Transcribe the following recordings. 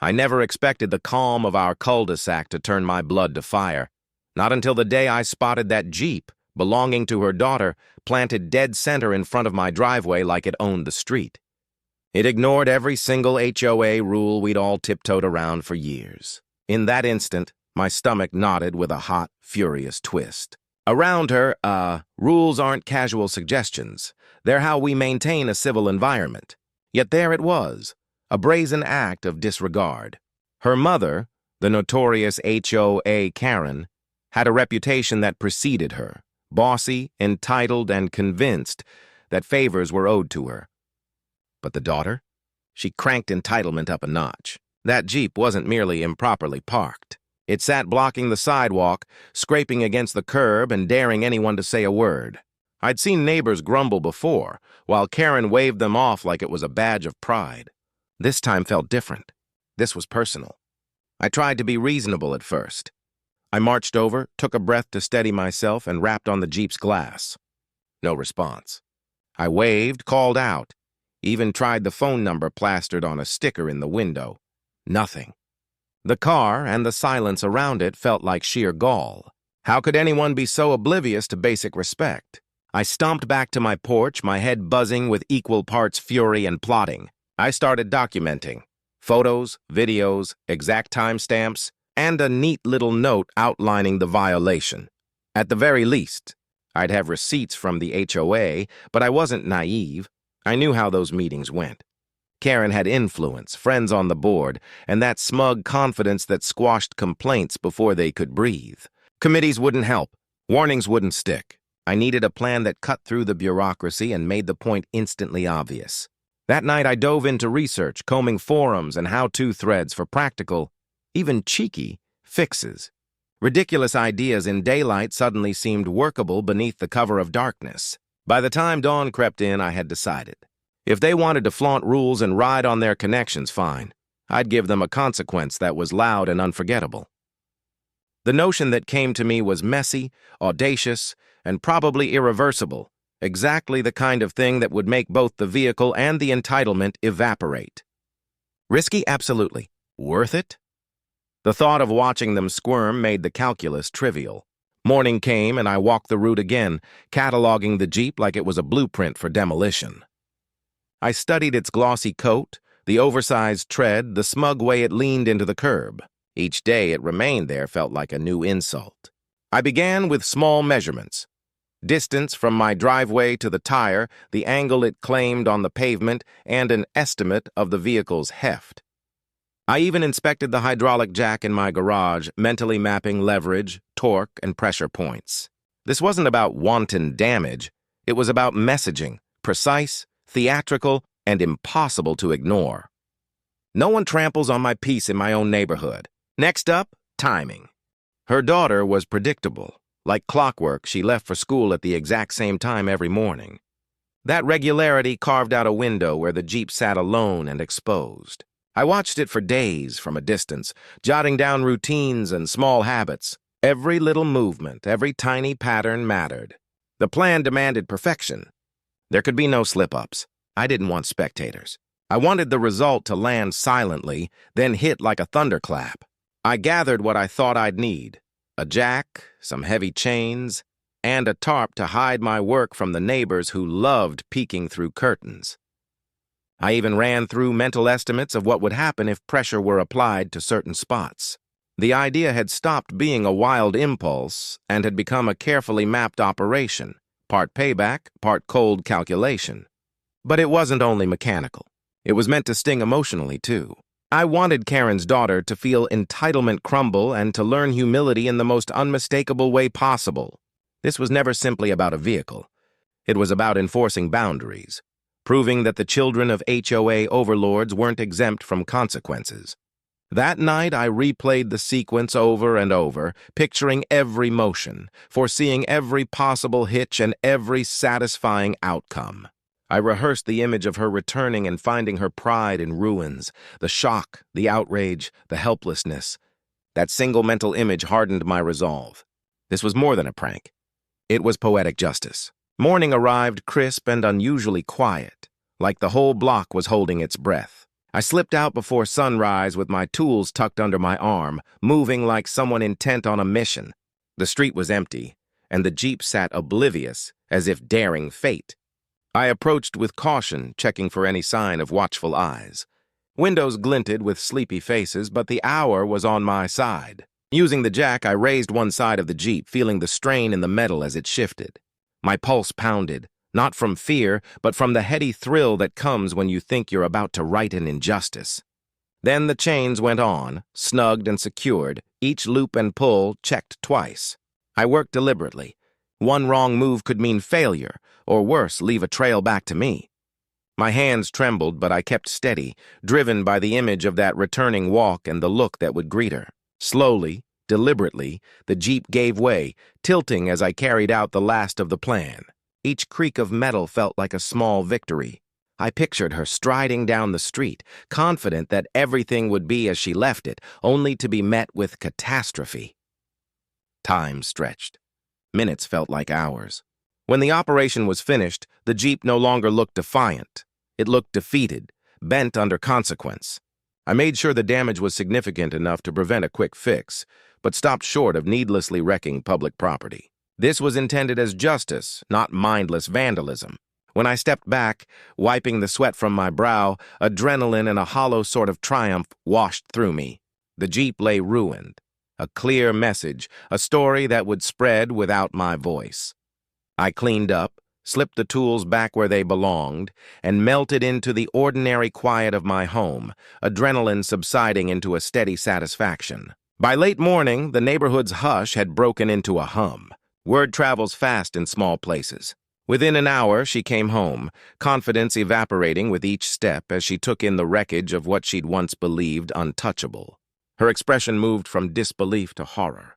I never expected the calm of our cul-de-sac to turn my blood to fire. Not until the day I spotted that Jeep, belonging to her daughter, planted dead center in front of my driveway like it owned the street. It ignored every single HOA rule we'd all tiptoed around for years. In that instant, my stomach knotted with a hot, furious twist. Around her, rules aren't casual suggestions. They're how we maintain a civil environment. Yet there it was, a brazen act of disregard. Her mother, the notorious HOA Karen, had a reputation that preceded her, bossy, entitled, and convinced that favors were owed to her. But the daughter? She cranked entitlement up a notch. That Jeep wasn't merely improperly parked. It sat blocking the sidewalk, scraping against the curb and daring anyone to say a word. I'd seen neighbors grumble before, while Karen waved them off like it was a badge of pride. This time felt different. This was personal. I tried to be reasonable at first. I marched over, took a breath to steady myself, and rapped on the Jeep's glass. No response. I waved, called out, even tried the phone number plastered on a sticker in the window. Nothing. The car and the silence around it felt like sheer gall. How could anyone be so oblivious to basic respect? I stomped back to my porch, my head buzzing with equal parts fury and plotting. I started documenting. Photos, videos, exact timestamps, and a neat little note outlining the violation. At the very least, I'd have receipts from the HOA, but I wasn't naive. I knew how those meetings went. Karen had influence, friends on the board, and that smug confidence that squashed complaints before they could breathe. Committees wouldn't help. Warnings wouldn't stick. I needed a plan that cut through the bureaucracy and made the point instantly obvious. That night I dove into research, combing forums and how-to threads for practical, even cheeky, fixes. Ridiculous ideas in daylight suddenly seemed workable beneath the cover of darkness. By the time dawn crept in, I had decided. If they wanted to flaunt rules and ride on their connections, fine. I'd give them a consequence that was loud and unforgettable. The notion that came to me was messy, audacious, and probably irreversible, exactly the kind of thing that would make both the vehicle and the entitlement evaporate. Risky? Absolutely. Worth it? The thought of watching them squirm made the calculus trivial. Morning came and I walked the route again, cataloging the Jeep like it was a blueprint for demolition. I studied its glossy coat, the oversized tread, the smug way it leaned into the curb. Each day it remained there felt like a new insult. I began with small measurements. Distance from my driveway to the tire, the angle it claimed on the pavement, and an estimate of the vehicle's heft. I even inspected the hydraulic jack in my garage, mentally mapping leverage, torque, and pressure points. This wasn't about wanton damage. It was about messaging, precise, theatrical, and impossible to ignore. No one tramples on my peace in my own neighborhood. Next up, timing. Her daughter was predictable. Like clockwork, she left for school at the exact same time every morning. That regularity carved out a window where the Jeep sat alone and exposed. I watched it for days from a distance, jotting down routines and small habits. Every little movement, every tiny pattern mattered. The plan demanded perfection. There could be no slip-ups. I didn't want spectators. I wanted the result to land silently, then hit like a thunderclap. I gathered what I thought I'd need. A jack, some heavy chains, and a tarp to hide my work from the neighbors who loved peeking through curtains. I even ran through mental estimates of what would happen if pressure were applied to certain spots. The idea had stopped being a wild impulse and had become a carefully mapped operation, part payback, part cold calculation. But it wasn't only mechanical. It was meant to sting emotionally, too. I wanted Karen's daughter to feel entitlement crumble and to learn humility in the most unmistakable way possible. This was never simply about a vehicle. It was about enforcing boundaries, proving that the children of HOA overlords weren't exempt from consequences. That night, I replayed the sequence over and over, picturing every motion, foreseeing every possible hitch and every satisfying outcome. I rehearsed the image of her returning and finding her pride in ruins, the shock, the outrage, the helplessness. That single mental image hardened my resolve. This was more than a prank. It was poetic justice. Morning arrived crisp and unusually quiet, like the whole block was holding its breath. I slipped out before sunrise with my tools tucked under my arm, moving like someone intent on a mission. The street was empty, and the Jeep sat oblivious, as if daring fate. I approached with caution, checking for any sign of watchful eyes. Windows glinted with sleepy faces, but the hour was on my side. Using the jack, I raised one side of the Jeep, feeling the strain in the metal as it shifted. My pulse pounded, not from fear, but from the heady thrill that comes when you think you're about to right an injustice. Then the chains went on, snugged and secured, each loop and pull checked twice. I worked deliberately. One wrong move could mean failure, or worse, leave a trail back to me. My hands trembled, but I kept steady, driven by the image of that returning walk and the look that would greet her. Slowly, deliberately, the Jeep gave way, tilting as I carried out the last of the plan. Each creak of metal felt like a small victory. I pictured her striding down the street, confident that everything would be as she left it, only to be met with catastrophe. Time stretched. Minutes felt like hours. When the operation was finished, the Jeep no longer looked defiant. It looked defeated, bent under consequence. I made sure the damage was significant enough to prevent a quick fix, but stopped short of needlessly wrecking public property. This was intended as justice, not mindless vandalism. When I stepped back, wiping the sweat from my brow, adrenaline and a hollow sort of triumph washed through me. The Jeep lay ruined. A clear message, a story that would spread without my voice. I cleaned up, slipped the tools back where they belonged, and melted into the ordinary quiet of my home, adrenaline subsiding into a steady satisfaction. By late morning, the neighborhood's hush had broken into a hum. Word travels fast in small places. Within an hour, she came home, confidence evaporating with each step as she took in the wreckage of what she'd once believed untouchable. Her expression moved from disbelief to horror.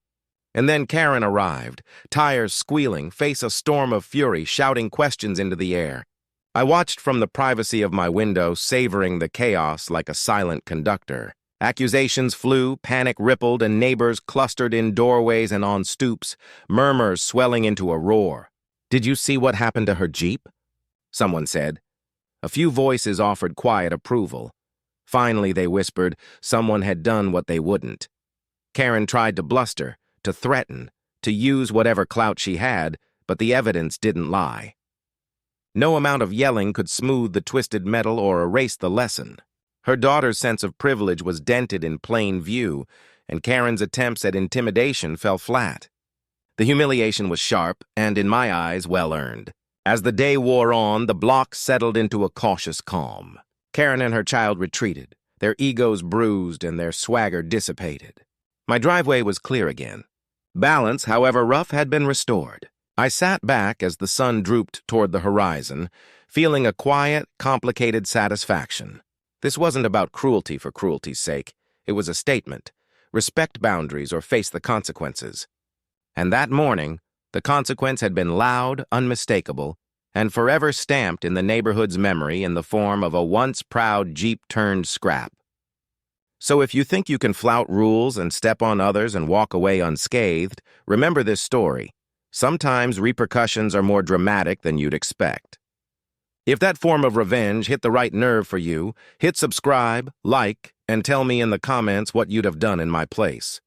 And then Karen arrived, tires squealing, face a storm of fury, shouting questions into the air. I watched from the privacy of my window, savoring the chaos like a silent conductor. Accusations flew, panic rippled, and neighbors clustered in doorways and on stoops, murmurs swelling into a roar. "Did you see what happened to her Jeep?" someone said. A few voices offered quiet approval. Finally, they whispered, someone had done what they wouldn't. Karen tried to bluster, to threaten, to use whatever clout she had, but the evidence didn't lie. No amount of yelling could smooth the twisted metal or erase the lesson. Her daughter's sense of privilege was dented in plain view, and Karen's attempts at intimidation fell flat. The humiliation was sharp and, in my eyes, well-earned. As the day wore on, the block settled into a cautious calm. Karen and her child retreated, their egos bruised and their swagger dissipated. My driveway was clear again. Balance, however rough, had been restored. I sat back as the sun drooped toward the horizon, feeling a quiet, complicated satisfaction. This wasn't about cruelty for cruelty's sake. It was a statement. Respect boundaries or face the consequences. And that morning, the consequence had been loud, unmistakable, and forever stamped in the neighborhood's memory in the form of a once proud Jeep turned scrap. So if you think you can flout rules and step on others and walk away unscathed, remember this story. Sometimes repercussions are more dramatic than you'd expect. If that form of revenge hit the right nerve for you, hit subscribe, like, and tell me in the comments what you'd have done in my place.